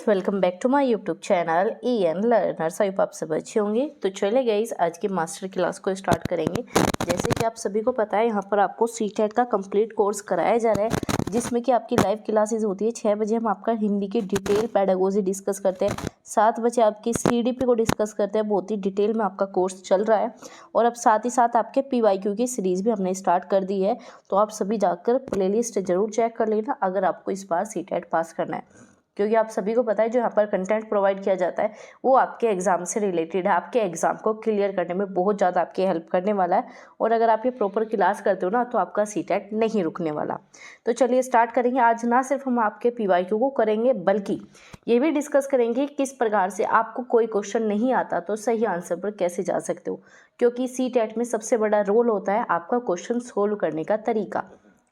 Welcome back to my YouTube channel EN learners. I hope आप सब अच्छे होंगे। तो चले गाइस, आज की मास्टर क्लास को स्टार्ट करेंगे। जैसे कि आप सभी को पता है, यहाँ पर आपको CTET का कंप्लीट कोर्स कराया जा रहा है, जिसमें कि आपकी लाइव क्लासेस होती है। 6 बजे हम आपका हिंदी की डिटेल पेडागोजी डिस्कस करते हैं, 7 बजे आपकी CDP को डिस्कस करते हैं। बहुत ही डिटेल में आपका कोर्स चल रहा है और अब साथ ही साथ आपके PYQ की सीरीज़ भी हमने स्टार्ट कर दी है। तो आप सभी जाकर प्लेलिस्ट जरूर चेक कर लेना अगर आपको इस बार CTET पास करना है, क्योंकि आप सभी को पता है जो यहाँ पर कंटेंट प्रोवाइड किया जाता है वो आपके एग्ज़ाम से रिलेटेड है। आपके एग्ज़ाम को क्लियर करने में बहुत ज़्यादा आपकी हेल्प करने वाला है, और अगर आप ये प्रॉपर क्लास करते हो ना तो आपका CTET नहीं रुकने वाला। तो चलिए स्टार्ट करेंगे। आज ना सिर्फ हम आपके PYQ को करेंगे, बल्कि ये भी डिस्कस करेंगे किस प्रकार से आपको कोई क्वेश्चन नहीं आता तो सही आंसर पर कैसे जा सकते हो, क्योंकि CTET में सबसे बड़ा रोल होता है आपका क्वेश्चन सोल्व करने का तरीका।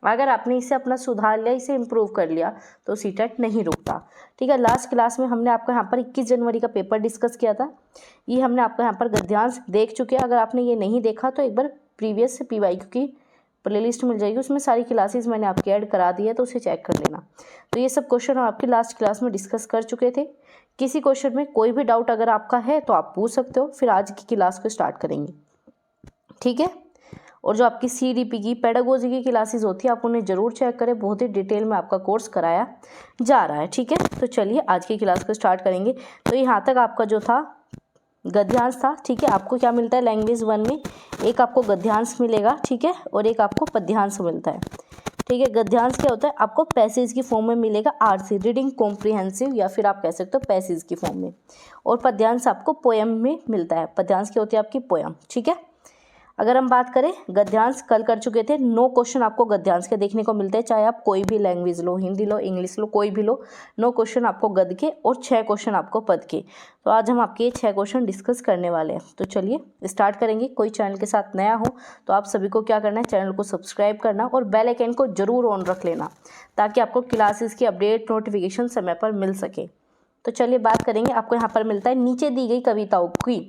अगर आपने इसे अपना सुधार लिया, इसे इम्प्रूव कर लिया, तो CTET नहीं रुकता। ठीक है, लास्ट क्लास में हमने आपको यहाँ पर 21 जनवरी का पेपर डिस्कस किया था। ये हमने आपको यहाँ पर गद्यांश देख चुके हैं। अगर आपने ये नहीं देखा तो एक बार प्रीवियस PYQ की प्लेलिस्ट मिल जाएगी, उसमें सारी क्लासेस मैंने आपके ऐड करा दी है, तो उसे चेक कर लेना। तो ये सब क्वेश्चन हम आपकी लास्ट क्लास में डिस्कस कर चुके थे। किसी क्वेश्चन में कोई भी डाउट अगर आपका है तो आप पूछ सकते हो, फिर आज की क्लास को स्टार्ट करेंगे। ठीक है, और जो आपकी CDP की पेडागोजी की क्लासेस होती है आप उन्हें ज़रूर चेक करें, बहुत ही डिटेल में आपका कोर्स कराया जा रहा है। ठीक है, तो चलिए आज की क्लास को स्टार्ट करेंगे। तो यहाँ तक आपका जो था गद्यांश था। ठीक है, आपको क्या मिलता है लैंग्वेज 1 में, एक आपको गद्यांश मिलेगा, ठीक है, और एक आपको पद्यांश मिलता है। ठीक है, गद्यांश क्या होता है, आपको पैसेज की फॉर्म में मिलेगा, RC रीडिंग कॉम्प्रिहेंसिव, या फिर आप कह सकते हो पैसेज की फॉर्म में। और पद्यांश आपको पोएम में मिलता है। पद्यांश क्या होती है आपकी पोएम। ठीक है, अगर हम बात करें गद्यांश, कल कर चुके थे। 9 क्वेश्चन आपको गद्यांश के देखने को मिलते हैं, चाहे आप कोई भी लैंग्वेज लो, हिंदी लो, इंग्लिश लो, कोई भी लो। 9 क्वेश्चन आपको गद्य के और 6 क्वेश्चन आपको पद के। तो आज हम आपके 6 क्वेश्चन डिस्कस करने वाले हैं। तो चलिए स्टार्ट करेंगे। कोई चैनल के साथ नया हो तो आप सभी को क्या करना है, चैनल को सब्सक्राइब करना और बेल आइकन को जरूर ऑन रख लेना, ताकि आपको क्लासेस की अपडेट नोटिफिकेशन समय पर मिल सके। तो चलिए बात करेंगे। आपको यहाँ पर मिलता है, नीचे दी गई कविताओं की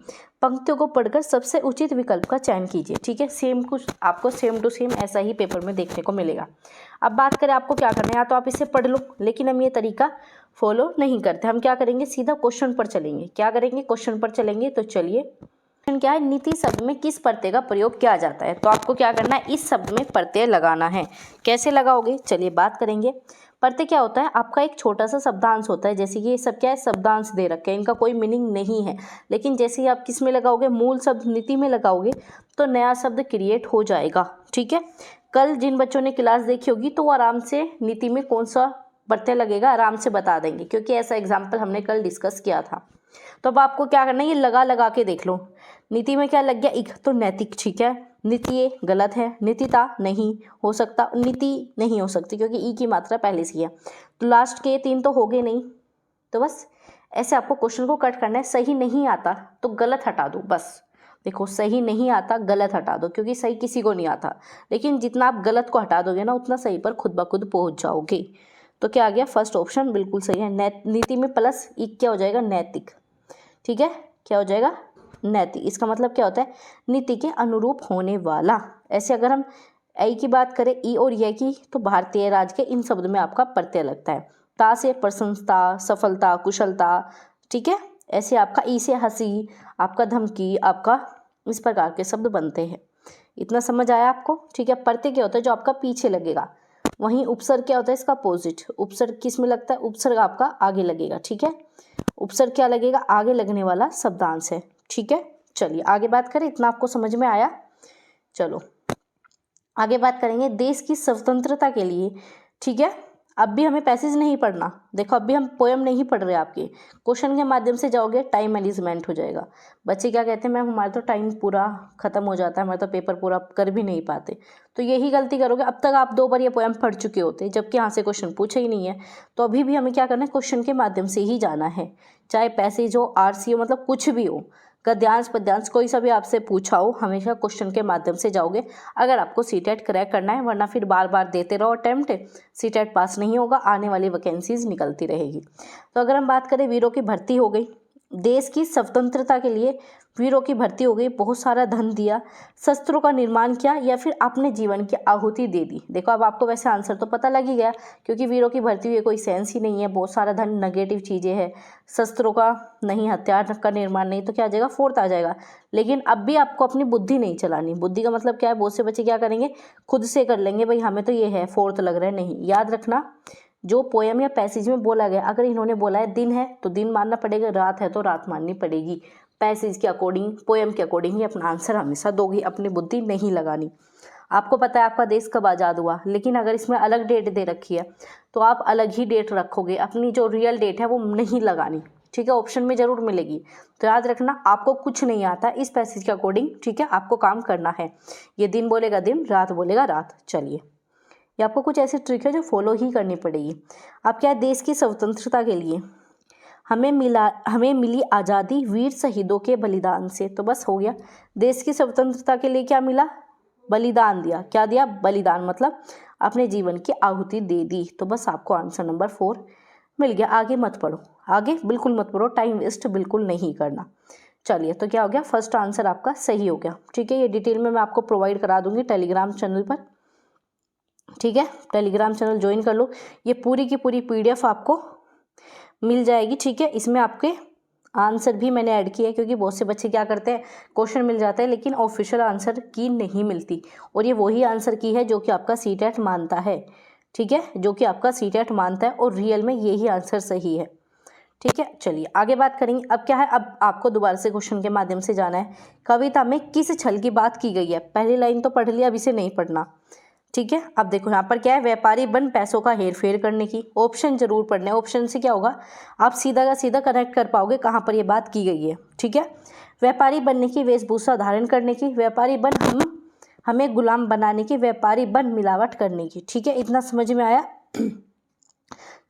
पंक्तियों को पढ़कर सबसे उचित विकल्प का चयन कीजिए। ठीक है, सेम कुछ आपको सेम टू सेम ऐसा ही पेपर में देखने को मिलेगा। अब बात करें आपको क्या करना है, या तो आप इसे पढ़ लो, लेकिन हम ये तरीका फॉलो नहीं करते। हम क्या करेंगे, सीधा क्वेश्चन पर चलेंगे। क्या करेंगे, क्वेश्चन पर चलेंगे। तो चलिए, क्वेश्चन क्या है, नीति शब्द में किस प्रत्यय का प्रयोग किया जाता है। तो आपको क्या करना है, इस शब्द में प्रत्यय लगाना है। कैसे लगाओगे, चलिए बात करेंगे। प्रत्यय क्या होता है, आपका एक छोटा सा शब्दांश होता है। जैसे कि ये सब क्या है, शब्दांश दे रखे हैं, इनका कोई मीनिंग नहीं है, लेकिन जैसे ही आप किस में लगाओगे, मूल शब्द नीति में लगाओगे, तो नया शब्द क्रिएट हो जाएगा। ठीक है, कल जिन बच्चों ने क्लास देखी होगी तो वो आराम से नीति में कौन सा प्रत्यय लगेगा आराम से बता देंगे, क्योंकि ऐसा एग्जाम्पल हमने कल डिस्कस किया था। तो अब आपको क्या करना है, ये लगा लगा के देख लो। नीति में क्या लग गया, इक, तो नैतिक। ठीक है, नीतिये गलत है, नीतिता नहीं हो सकता, नीति नहीं हो सकती, क्योंकि ई की मात्रा पहले से है। तो लास्ट के 3 तो हो गए नहीं। तो बस ऐसे आपको क्वेश्चन को कट करना है। सही नहीं आता तो गलत हटा दो, बस देखो, सही नहीं आता गलत हटा दो, क्योंकि सही किसी को नहीं आता, लेकिन जितना आप गलत को हटा दोगे ना उतना सही पर खुद ब खुद पहुँच जाओगे। तो क्या आ गया, फर्स्ट ऑप्शन बिल्कुल सही है। नीति में प्लस इक क्या हो जाएगा, नैतिक। ठीक है, क्या हो जाएगा, नैतिक। इसका मतलब क्या होता है, नीति के अनुरूप होने वाला। ऐसे अगर हम ऐ की बात करें, ई और ये की, तो भारतीय राज्य के इन शब्द में आपका प्रत्यय लगता है। ता से प्रशंसता, सफलता, कुशलता। ठीक है, ऐसे आपका ई से हंसी, आपका धमकी, आपका इस प्रकार के शब्द बनते हैं। इतना समझ आया आपको। ठीक है, प्रत्यय क्या होता है, जो आपका पीछे लगेगा। वहीं उपसर्ग क्या होता है, इसका अपोजिट। उपसर्ग किस में लगता है, उपसर्ग आपका आगे लगेगा। ठीक है, उपसर्ग क्या लगेगा, आगे लगने वाला शब्दांश है। ठीक है, चलिए आगे बात करें। इतना आपको समझ में आया। चलो आगे बात करेंगे देश की स्वतंत्रता के लिए। ठीक है, अब भी हमें पैसेज नहीं पढ़ना। देखो, अब भी हम पोएम नहीं पढ़ रहे, आपके क्वेश्चन के माध्यम से जाओगे, टाइम मैनेजमेंट हो जाएगा। बच्चे क्या कहते हैं, मैम हमारा तो टाइम पूरा खत्म हो जाता है, हमारा तो पेपर पूरा कर भी नहीं पाते। तो यही गलती करोगे। अब तक आप 2 बार ये पोएम पढ़ चुके होते, जबकि यहाँ से क्वेश्चन पूछा ही नहीं है। तो अभी भी हमें क्या करना है, क्वेश्चन के माध्यम से ही जाना है, चाहे पैसेज हो, RC हो, मतलब कुछ भी हो, गद्यांश पद्यांश कोई सा भी आपसे पूछा हो, हमेशा क्वेश्चन के माध्यम से जाओगे अगर आपको CTET क्रैक करना है। वरना फिर बार बार देते रहो अटेम्प्ट, CTET पास नहीं होगा, आने वाली वैकेंसीज निकलती रहेगी। तो अगर हम बात करें, वीरों की भर्ती हो गई, देश की स्वतंत्रता के लिए वीरों की भर्ती हो गई, बहुत सारा धन दिया, शस्त्रों का निर्माण किया, या फिर अपने जीवन की आहुति दे दी। देखो अब आपको वैसे आंसर तो पता लग ही गया, क्योंकि वीरों की भर्ती हुई कोई सेंस ही नहीं है, बहुत सारा धन नेगेटिव चीज़ें हैं, शस्त्रों का नहीं, हथियार का निर्माण नहीं, तो क्या आ जाएगा, फोर्थ आ जाएगा। लेकिन अब भी आपको अपनी बुद्धि नहीं चलानी। बुद्धि का मतलब क्या है, बहुत से बच्चे क्या करेंगे, खुद से कर लेंगे, भाई हमें तो ये है, फोर्थ लग रहा है। नहीं, याद रखना जो पोयम या पैसेज में बोला गया, अगर इन्होंने बोला है दिन है तो दिन मानना पड़ेगा, रात है तो रात माननी पड़ेगी। पैसेज के अकॉर्डिंग, पोयम के अकॉर्डिंग ही अपना आंसर हमेशा दोगे, अपनी बुद्धि नहीं लगानी। आपको पता है आपका देश कब आज़ाद हुआ, लेकिन अगर इसमें अलग डेट दे रखी है तो आप अलग ही डेट रखोगे, अपनी जो रियल डेट है वो नहीं लगानी, ठीक है। ऑप्शन में ज़रूर मिलेगी, तो याद रखना आपको कुछ नहीं आता इस पैसेज के अकॉर्डिंग, ठीक है। आपको काम करना है, ये दिन बोलेगा दिन, रात बोलेगा रात। चलिए, ये आपको कुछ ऐसी ट्रिक है जो फॉलो ही करनी पड़ेगी। अब क्या है, देश की स्वतंत्रता के लिए हमें मिली आज़ादी वीर शहीदों के बलिदान से। तो बस हो गया, देश की स्वतंत्रता के लिए क्या मिला, बलिदान दिया। क्या दिया, बलिदान, मतलब अपने जीवन की आहुति दे दी। तो बस आपको आंसर नंबर 4 मिल गया। आगे मत पढ़ो, आगे बिल्कुल मत पढ़ो, टाइम वेस्ट बिल्कुल नहीं करना। चलिए, तो क्या हो गया, फर्स्ट आंसर आपका सही हो गया, ठीक है। ये डिटेल में मैं आपको प्रोवाइड करा दूंगी टेलीग्राम चैनल पर, ठीक है। टेलीग्राम चैनल ज्वाइन कर लो, ये पूरी की पूरी PDF आपको मिल जाएगी, ठीक है। इसमें आपके आंसर भी मैंने ऐड किया है, क्योंकि बहुत से बच्चे क्या करते हैं, क्वेश्चन मिल जाता है लेकिन ऑफिशियल आंसर की नहीं मिलती, और ये वही आंसर की है जो कि आपका सीटेट मानता है, ठीक है, जो कि आपका सीटेट मानता है, और रियल में यही आंसर सही है, ठीक है। चलिए आगे बात करेंगे। अब क्या है, अब आपको दोबारा से क्वेश्चन के माध्यम से जाना है। कविता में किस छल की बात की गई है, पहली लाइन तो पढ़ लिया, अब इसे नहीं पढ़ना, ठीक है। अब देखो यहाँ पर क्या है, व्यापारी बन पैसों का हेर फेर करने की। ऑप्शन जरूर पढ़ने, ऑप्शन से क्या होगा, आप सीधा का सीधा कनेक्ट कर पाओगे कहाँ पर ये बात की गई है, ठीक है। व्यापारी बनने की, वेशभूषा धारण करने की, व्यापारी बन हमें गुलाम बनाने की, व्यापारी बन मिलावट करने की, ठीक है। इतना समझ में आया।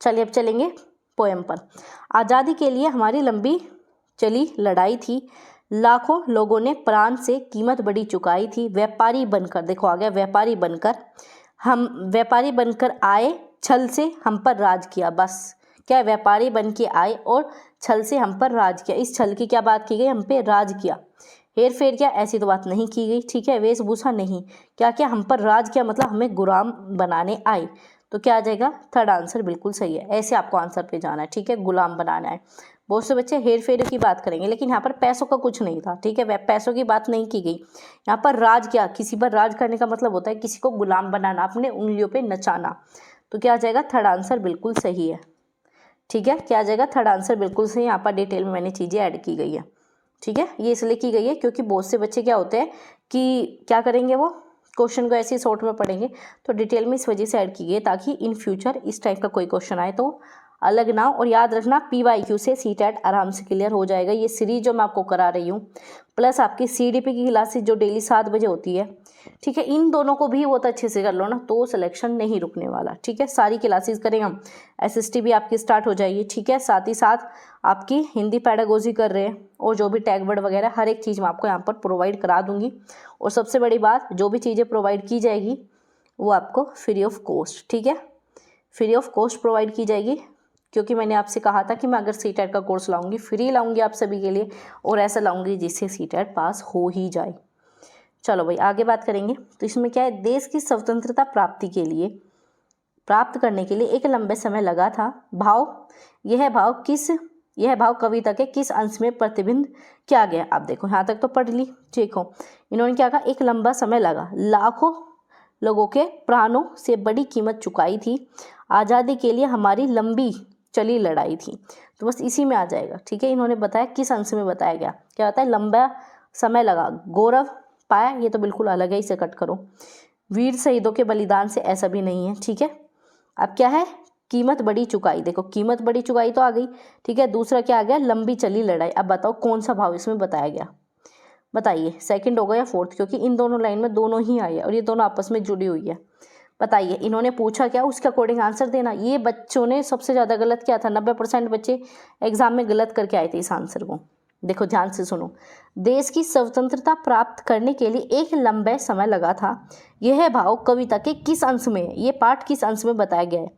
चलिए अब चलेंगे पोएम पर। आज़ादी के लिए हमारी लंबी चली लड़ाई थी, लाखों लोगों ने प्राण से कीमत बड़ी चुकाई थी, व्यापारी बनकर, देखो आ गया, व्यापारी बनकर आए, छल से हम पर राज किया। बस क्या, व्यापारी बन के आए और छल से हम पर राज किया। इस छल की क्या बात की गई, हम पे राज किया। हेर फेर क्या, ऐसी तो बात नहीं की गई, ठीक है। वेशभूषा नहीं, क्या क्या, हम पर राज किया मतलब हमें गुलाम बनाने आए। तो क्या आ जाएगा, थर्ड आंसर बिल्कुल सही है। ऐसे आपको आंसर पे जाना है, ठीक है, गुलाम बनाना है। बहुत से बच्चे हेर फेर की बात करेंगे, लेकिन यहाँ पर पैसों का कुछ नहीं था, ठीक है, पैसों की बात नहीं की गई। यहाँ पर राज क्या, किसी पर राज करने का मतलब होता है किसी को गुलाम बनाना, अपने उंगलियों पे नचाना। तो क्या आ जाएगा, थर्ड आंसर बिल्कुल सही है, ठीक है। क्या आ जाएगा, थर्ड आंसर बिल्कुल सही। यहाँ पर डिटेल में मैंने चीज़ें ऐड की गई है, ठीक है। ये इसलिए की गई है क्योंकि बहुत से बच्चे क्या होते हैं कि क्या करेंगे, वो क्वेश्चन को ऐसे ही शॉर्ट में पढ़ेंगे, तो डिटेल में इस वजह से ऐड की गई है ताकि इन फ्यूचर इस टाइप का कोई क्वेश्चन आए तो अलग ना हो। और याद रखना PYQ से सीटेट आराम से क्लियर हो जाएगा। ये सीरीज जो मैं आपको करा रही हूँ, प्लस आपकी CDP की क्लासेस जो डेली 7 बजे होती है, ठीक है, इन दोनों को भी बहुत अच्छे से कर लो ना, तो सिलेक्शन नहीं रुकने वाला, ठीक है। सारी क्लासेस करेंगे हम, SST भी आपकी स्टार्ट हो जाएगी, ठीक है। साथ ही साथ आपकी हिंदी पैडागोजी कर रहे हैं, और जो भी टैग वर्ड वगैरह हर एक चीज़ मैं आपको यहाँ पर प्रोवाइड करा दूँगी। और सबसे बड़ी बात, जो भी चीज़ें प्रोवाइड की जाएगी वो आपको फ्री ऑफ कॉस्ट, ठीक है, फ्री ऑफ कॉस्ट प्रोवाइड की जाएगी, क्योंकि मैंने आपसे कहा था कि मैं अगर सीटेट का कोर्स लाऊंगी फ्री लाऊंगी आप सभी के लिए, और ऐसा लाऊंगी जिससे सीटेट पास हो ही जाए। चलो भाई आगे बात करेंगे। तो इसमें क्या है, देश की स्वतंत्रता प्राप्त करने के लिए एक लंबे समय लगा था। यह भाव कविता के किस अंश में प्रतिबिंब किया गया। आप देखो यहाँ तक तो पढ़ ली, ठीक हो। इन्होंने क्या कहा, एक लंबा समय लगा, लाखों लोगों के प्राणों से बड़ी कीमत चुकाई थी, आज़ादी के लिए हमारी लंबी चली लड़ाई थी। तो बस इसी में आ जाएगा, ठीक है। इन्होंने बताया किस अंश में बताया गया, क्या होता है, लंबा समय लगा, गौरव पाया, ये तो बिल्कुल अलग है, इसे कट करो। वीर शहीदों के बलिदान से, ऐसा भी नहीं है, ठीक है। अब क्या है, कीमत बड़ी चुकाई, देखो कीमत बड़ी चुकाई तो आ गई, ठीक है। दूसरा क्या आ गया, लंबी चली लड़ाई। अब बताओ कौन सा भाव इसमें बताया गया, बताइए, सेकंड होगा या फोर्थ, क्योंकि इन दोनों लाइन में दोनों ही आई है और ये दोनों आपस में जुड़ी हुई है। बताइए, इन्होंने पूछा क्या, उसके अकॉर्डिंग आंसर देना। ये बच्चों ने सबसे ज़्यादा गलत किया था, 90% बच्चे एग्जाम में गलत करके आए थे इस आंसर को। देखो ध्यान से सुनो, देश की स्वतंत्रता प्राप्त करने के लिए एक लंबे समय लगा था, यह भाव कविता के किस अंश में है, ये पाठ किस अंश में बताया गया है।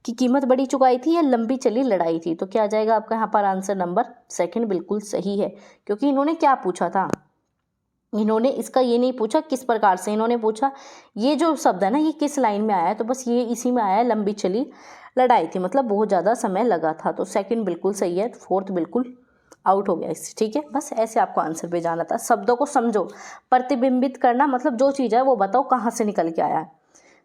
कि कीमत बड़ी चुकाई थी या लंबी चली लड़ाई थी। तो क्या आ जाएगा आपका यहाँ पर आंसर नंबर सेकंड बिल्कुल सही है, क्योंकि इन्होंने क्या पूछा था, इन्होंने इसका ये नहीं पूछा किस प्रकार से, इन्होंने पूछा ये जो शब्द है ना ये किस लाइन में आया है, तो बस ये इसी में आया है, लंबी चली लड़ाई थी, मतलब बहुत ज़्यादा समय लगा था। तो सेकंड बिल्कुल सही है, फोर्थ बिल्कुल आउट हो गया इससे। ठीक है, बस ऐसे आपको आंसर पे जाना था। शब्दों को समझो, प्रतिबिंबित करना मतलब जो चीज़ है वो बताओ कहाँ से निकल के आया है।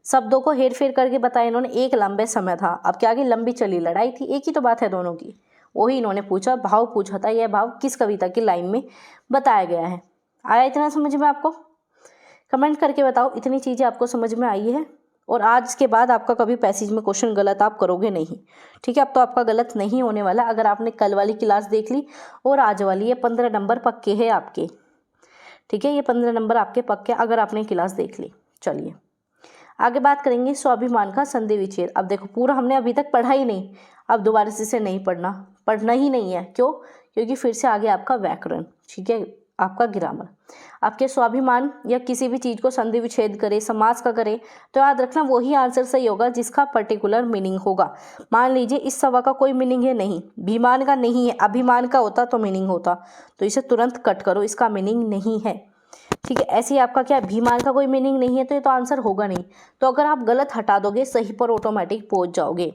शब्दों को हेर फेर करके बताया इन्होंने, एक लंबे समय था, अब क्या आगे लंबी चली लड़ाई थी, एक ही तो बात है दोनों की। वही इन्होंने पूछा, भाव पूछा था, यह भाव किस कविता की लाइन में बताया गया है। आया इतना समझ में आपको? कमेंट करके बताओ इतनी चीज़ें आपको समझ में आई है। और आज के बाद आपका कभी पैसेज में क्वेश्चन गलत आप करोगे नहीं। ठीक है, अब तो आपका गलत नहीं होने वाला अगर आपने कल वाली क्लास देख ली और आज वाली, ये 15 नंबर पक्के हैं आपके। ठीक है, ये 15 नंबर आपके पक्के अगर आपने क्लास देख ली। चलिए आगे बात करेंगे स्वाभिमान का संधि विच्छेद। अब देखो पूरा हमने अभी तक पढ़ा ही नहीं, अब दोबारा से इसे नहीं पढ़ना ही नहीं है। क्यों? क्योंकि फिर से आगे आपका व्याकरण, ठीक है, आपका ग्रामर, आपके स्वाभिमान या किसी भी चीज़ को संधि विच्छेद करे, समास का करे, तो याद रखना वही आंसर सही होगा जिसका पर्टिकुलर मीनिंग होगा। मान लीजिए इस सवा का कोई मीनिंग है नहीं, भीमान का नहीं है, अभिमान का होता तो मीनिंग होता, तो इसे तुरंत कट करो, इसका मीनिंग नहीं है। ठीक है, ऐसे ही आपका क्या भीमान का कोई मीनिंग नहीं है, तो ये तो आंसर होगा नहीं। तो अगर आप गलत हटा दोगे सही पर ऑटोमेटिक पहुंच जाओगे।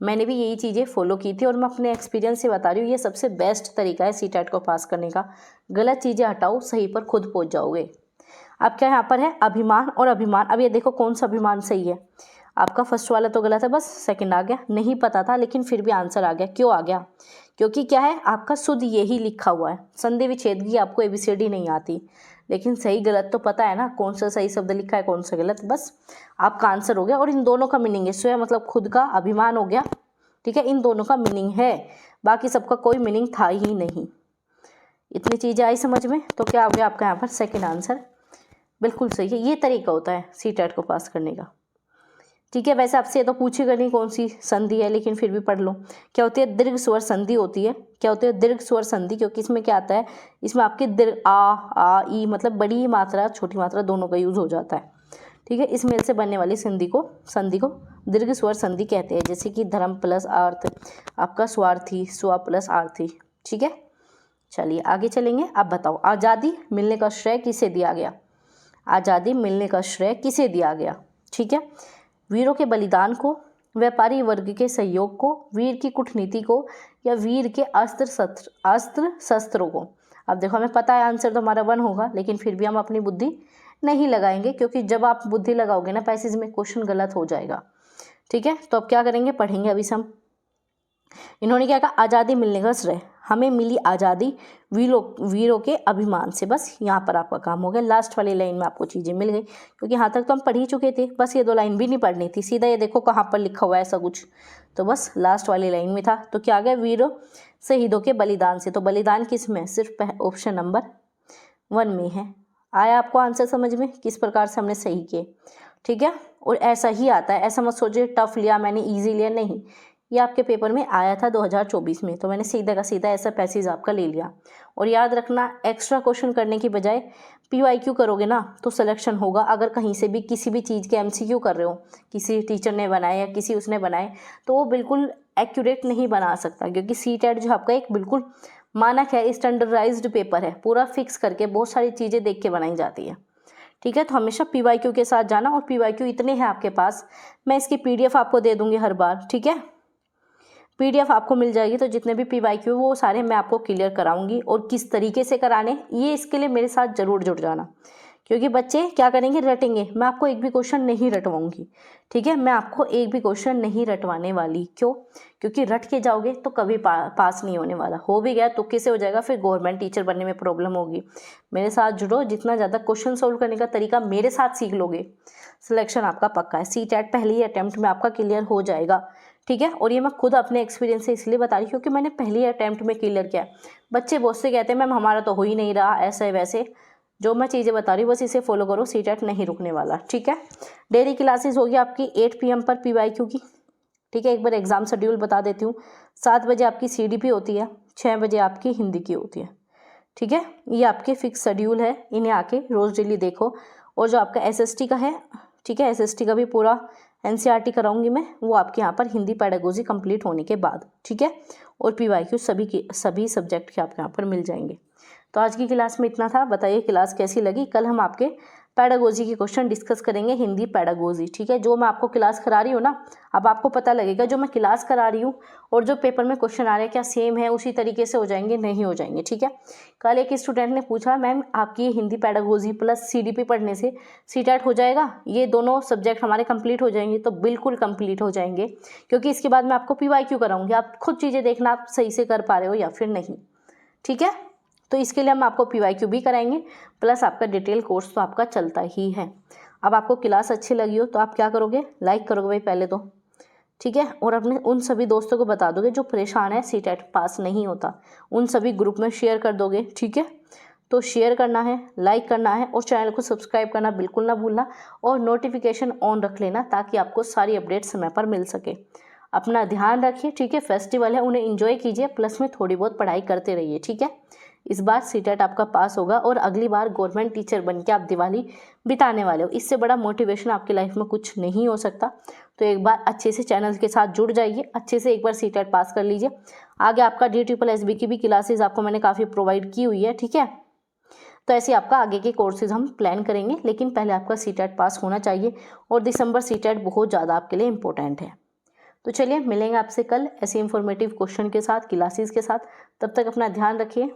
मैंने भी यही चीज़ें फॉलो की थी और मैं अपने एक्सपीरियंस से बता रही हूँ, ये सबसे बेस्ट तरीका है सीटेट को पास करने का। गलत चीज़ें हटाओ, सही पर खुद पहुंच जाओगे। अब क्या यहाँ पर है अभिमान और अभिमान। अब ये देखो कौन सा अभिमान सही है। आपका फर्स्ट वाला तो गलत है, बस सेकंड आ गया, नहीं पता था लेकिन फिर भी आंसर आ गया। क्यों आ गया? क्योंकि क्या है आपका शुद्ध यही लिखा हुआ है, संधि विच्छेद की आपको ABCD नहीं आती, लेकिन सही गलत तो पता है ना, कौन सा सही शब्द लिखा है कौन सा गलत, बस आपका आंसर हो गया। और इन दोनों का मीनिंग है, स्वयं मतलब खुद का, अभिमान हो गया। ठीक है, इन दोनों का मीनिंग है, बाकी सबका कोई मीनिंग था ही नहीं। इतनी चीज़ें आई समझ में? तो क्या हो गया आपका यहाँ पर सेकंड आंसर बिल्कुल सही है। ये तरीका होता है सीटेट को पास करने का। ठीक है, वैसे आपसे ये तो पूछेगा नहीं कौन सी संधि है, लेकिन फिर भी पढ़ लो। क्या होती है? दीर्घ स्वर संधि होती है। क्या होती है? दीर्घ स्वर संधि, क्योंकि इसमें क्या आता है, इसमें आपकी दीर्घ आ ई मतलब बड़ी मात्रा छोटी मात्रा दोनों का यूज हो जाता है। ठीक है, इस मेल से बनने वाली संधि को दीर्घ स्वर संधि कहते हैं। जैसे कि धर्म प्लस अर्थ, आपका स्वार्थी, स्व प्लस आर्थी। ठीक है, चलिए आगे चलेंगे। अब बताओ आज़ादी मिलने का श्रेय किसे दिया गया? आज़ादी मिलने का श्रेय किसे दिया गया? ठीक है, वीरों के बलिदान को, व्यापारी वर्ग के सहयोग को, वीर की कूटनीति को, या वीर के अस्त्र शस्त्रों को। अब देखो हमें पता है आंसर तो हमारा 1 होगा, लेकिन फिर भी हम अपनी बुद्धि नहीं लगाएंगे, क्योंकि जब आप बुद्धि लगाओगे ना पैसेज में क्वेश्चन गलत हो जाएगा। ठीक है, तो अब क्या करेंगे, पढ़ेंगे अभी से हम। इन्होंने क्या कहा? आज़ादी मिलने का श्रेय, हमें मिली आज़ादी वीरों के अभिमान से। बस यहाँ पर आपका काम हो गया। लास्ट वाली लाइन में आपको चीज़ें मिल गई, क्योंकि यहाँ तक तो हम पढ़ ही चुके थे, बस ये 2 लाइन भी नहीं पढ़नी थी, सीधा ये देखो कहाँ पर लिखा हुआ है ऐसा कुछ, तो बस लास्ट वाली लाइन में था। तो क्या आ गया? वीरों शहीदों के बलिदान से। तो बलिदान किस में? सिर्फ ऑप्शन नंबर 1 में है। आया आपको आंसर समझ में किस प्रकार से हमने सही किए? ठीक है, और ऐसा ही आता है, ऐसा मत सोचिए टफ लिया मैंने, ईजी लिया, नहीं, ये आपके पेपर में आया था 2024 में, तो मैंने सीधा का सीधा ऐसा पैसेज आपका ले लिया। और याद रखना एक्स्ट्रा क्वेश्चन करने की बजाय PYQ करोगे ना तो सिलेक्शन होगा। अगर कहीं से भी किसी भी चीज़ के MCQ कर रहे हो, किसी टीचर ने बनाए या किसी उसने बनाए, तो वो बिल्कुल एक्यूरेट नहीं बना सकता, क्योंकि सीटेट जो आपका एक बिल्कुल मानक है, स्टैंडर्डाइज्ड पेपर है, पूरा फिक्स करके बहुत सारी चीज़ें देख के बनाई जाती है। ठीक है, तो हमेशा PYQ के साथ जाना। और PYQ इतने हैं आपके पास, मैं इसकी PDF आपको दे दूंगी हर बार। ठीक है, PDF आपको मिल जाएगी, तो जितने भी PYQ वो सारे मैं आपको क्लियर कराऊंगी। और किस तरीके से कराने ये, इसके लिए मेरे साथ ज़रूर जुड़ जाना, क्योंकि बच्चे क्या करेंगे, रटेंगे। मैं आपको एक भी क्वेश्चन नहीं रटवाऊंगी। ठीक है, मैं आपको एक भी क्वेश्चन नहीं रटवाने वाली। क्यों? क्योंकि रट के जाओगे तो कभी पास नहीं होने वाला, हो भी गया तुक्के से हो जाएगा, फिर गवर्नमेंट टीचर बनने में प्रॉब्लम होगी। मेरे साथ जुड़ो, जितना ज़्यादा क्वेश्चन सोल्व करने का तरीका मेरे साथ सीख लोगे, सिलेक्शन आपका पक्का है। सीटेट पहली ही अटैम्प्ट में आपका क्लियर हो जाएगा। ठीक है, और ये मैं खुद अपने एक्सपीरियंस से इसलिए बता रही हूँ क्योंकि मैंने पहली अटैम्प्ट में क्लियर किया। बच्चे बहुत से कहते हैं मैम हमारा तो हो ही नहीं रहा, ऐसा है वैसे। जो मैं चीज़ें बता रही हूँ बस इसे फॉलो करो, सीटेट नहीं रुकने वाला। ठीक है, डेली क्लासेस होगी आपकी 8 PM पर PYQ की। ठीक है, एक बार एग्जाम शेड्यूल बता देती हूँ। 7 बजे आपकी CDP होती है, 6 बजे आपकी हिंदी की होती है। ठीक है, ये आपके फिक्स शेड्यूल है, इन्हें आके रोज़ डेली देखो। और जो आपका SST का है, ठीक है, SST का भी पूरा एनसीईआरटी कराऊंगी मैं, वो आपके यहाँ पर हिंदी पेडागोजी कंप्लीट होने के बाद, ठीक है। और पीवाईक्यू सभी सब्जेक्ट के आपके यहाँ पर मिल जाएंगे। तो आज की क्लास में इतना था। बताइए क्लास कैसी लगी। कल हम आपके पेडागोजी के क्वेश्चन डिस्कस करेंगे, हिंदी पेडागोजी, ठीक है। जो मैं आपको क्लास करा रही हूँ ना, अब आपको पता लगेगा जो मैं क्लास करा रही हूँ और जो पेपर में क्वेश्चन आ रहे हैं क्या सेम है, उसी तरीके से हो जाएंगे, नहीं हो जाएंगे, ठीक है। कल एक स्टूडेंट ने पूछा मैम आपकी हिंदी पेडागोजी प्लस सीडीपी पढ़ने से सीटेट हो जाएगा, ये दोनों सब्जेक्ट हमारे कंप्लीट हो जाएंगे। तो बिल्कुल कंप्लीट हो जाएंगे, क्योंकि इसके बाद मैं आपको पीवाईक्यू कराऊंगी। आप खुद चीज़ें देखना आप सही से कर पा रहे हो या फिर नहीं, ठीक है। तो इसके लिए हम आपको पीवाईक्यू भी कराएंगे, प्लस आपका डिटेल कोर्स तो आपका चलता ही है। अब आपको क्लास अच्छी लगी हो तो आप क्या करोगे, लाइक करोगे भाई पहले तो, ठीक है। और अपने उन सभी दोस्तों को बता दोगे जो परेशान है सीटेट पास नहीं होता, उन सभी ग्रुप में शेयर कर दोगे, ठीक है। तो शेयर करना है, लाइक करना है और चैनल को सब्सक्राइब करना बिल्कुल ना भूलना, और नोटिफिकेशन ऑन रख लेना ताकि आपको सारी अपडेट समय पर मिल सके। अपना ध्यान रखिए, ठीक है। फेस्टिवल है, उन्हें एंजॉय कीजिए, प्लस में थोड़ी बहुत पढ़ाई करते रहिए, ठीक है। इस बार सीटेट आपका पास होगा और अगली बार गवर्नमेंट टीचर बन के आप दिवाली बिताने वाले हो। इससे बड़ा मोटिवेशन आपकी लाइफ में कुछ नहीं हो सकता। तो एक बार अच्छे से चैनल के साथ जुड़ जाइए, अच्छे से एक बार सीटेट पास कर लीजिए। आगे आपका DSSB की भी क्लासेस आपको मैंने काफ़ी प्रोवाइड की हुई है, ठीक है। तो ऐसे आपका आगे के कोर्सेज हम प्लान करेंगे, लेकिन पहले आपका सीटेट पास होना चाहिए और दिसंबर सीटेट बहुत ज़्यादा आपके लिए इंपॉर्टेंट है। तो चलिए मिलेंगे आपसे कल ऐसे इंफॉर्मेटिव क्वेश्चन के साथ, क्लासेस के साथ। तब तक अपना ध्यान रखिए।